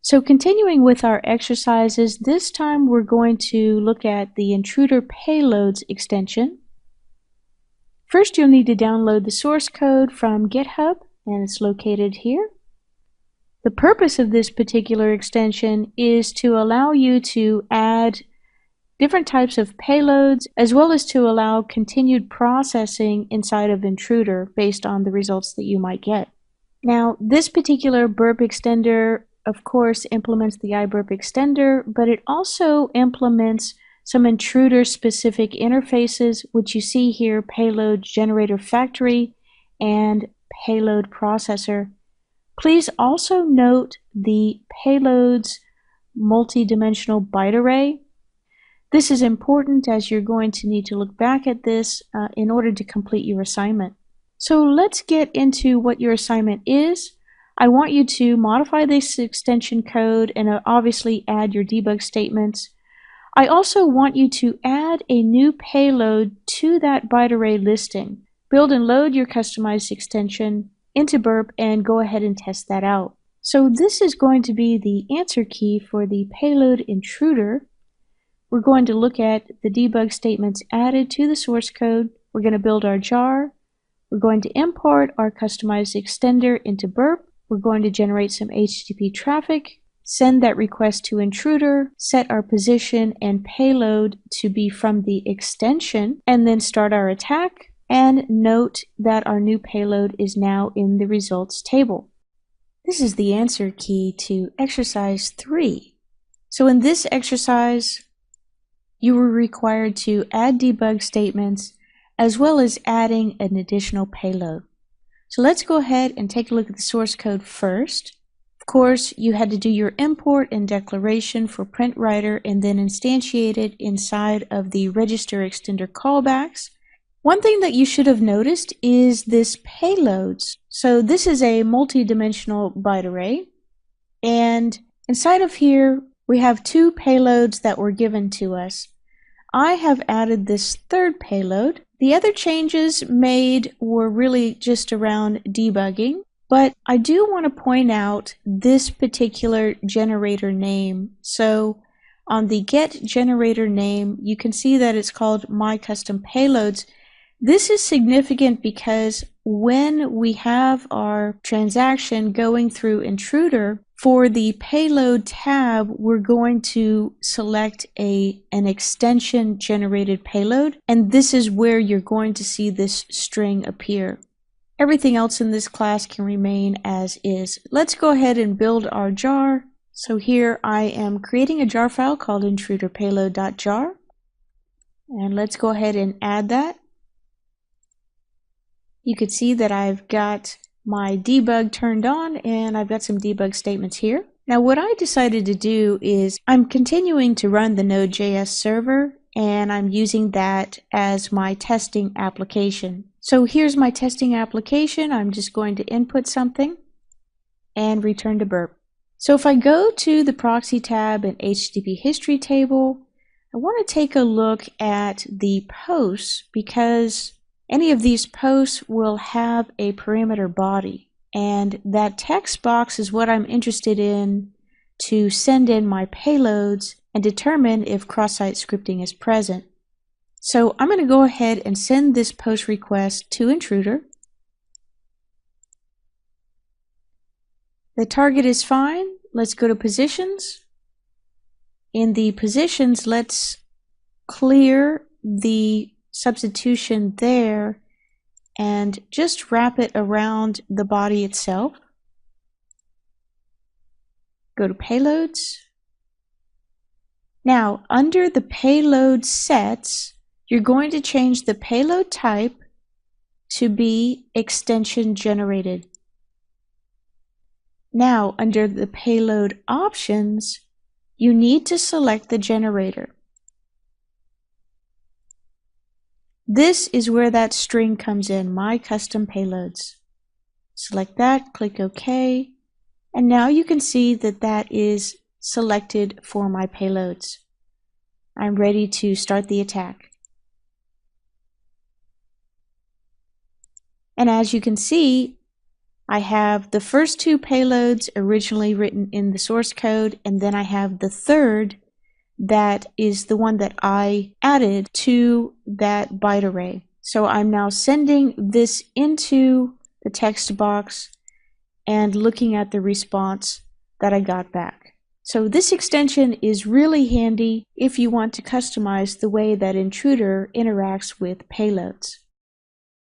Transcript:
So continuing with our exercises, this time we're going to look at the Intruder Payloads extension. First, you'll need to download the source code from GitHub, and it's located here. The purpose of this particular extension is to allow you to add different types of payloads, as well as to allow continued processing inside of Intruder based on the results that you might get. Now, this particular burp extender, of course, implements the iBurp extender, but it also implements some Intruder-specific interfaces, which you see here: Payload Generator Factory and Payload Processor. Please also note the Payloads multi-dimensional byte array. This is important as you're going to need to look back at this in order to complete your assignment. So let's get into what your assignment is. I want you to modify this extension code and obviously add your debug statements. I also want you to add a new payload to that byte array listing. Build and load your customized extension into burp and go ahead and test that out. So this is going to be the answer key for the payload intruder. We're going to look at the debug statements added to the source code. We're going to build our jar. We're going to import our customized extender into burp. We're going to generate some HTTP traffic, send that request to Intruder, set our position and payload to be from the extension, and then start our attack. And note that our new payload is now in the results table. This is the answer key to exercise 3. So in this exercise, you were required to add debug statements as well as adding an additional payload. So let's go ahead and take a look at the source code first. Of course, you had to do your import and declaration for print writer and then instantiate it inside of the register extender callbacks. One thing that you should have noticed is this payloads. So this is a multi-dimensional byte array, and inside of here we have 2 payloads that were given to us. I have added this third payload. The other changes made were really just around debugging, but I do want to point out this particular generator name. So on the get generator name, you can see that it's called My Custom Payloads. This is significant because when we have our transaction going through Intruder, for the payload tab, we're going to select an extension generated payload, and this is where you're going to see this string appear. Everything else in this class can remain as is. Let's go ahead and build our jar. So here I am creating a jar file called intruderpayload.jar, and let's go ahead and add that. You can see that I've got my debug turned on and I've got some debug statements here. Now what I decided to do is I'm continuing to run the Node.js server and I'm using that as my testing application. So here's my testing application. I'm just going to input something and return to burp. So if I go to the proxy tab and HTTP history table, I want to take a look at the posts because any of these posts will have a parameter body, and that text box is what I'm interested in to send in my payloads and determine if cross-site scripting is present. So I'm going to go ahead and send this post request to Intruder. The target is fine. Let's go to positions. In the positions, let's clear the substitution there and just wrap it around the body itself. Go to payloads. Now under the payload sets, you're going to change the payload type to be extension generated. Now under the payload options, you need to select the generator. This is where that string comes in, My Custom Payloads. Select that, click OK, and now you can see that that is selected for my payloads. I'm ready to start the attack. And as you can see, I have the first two payloads originally written in the source code, and then I have the third that is the one that I added to that byte array. So I'm now sending this into the text box and looking at the response that I got back. So this extension is really handy if you want to customize the way that Intruder interacts with payloads.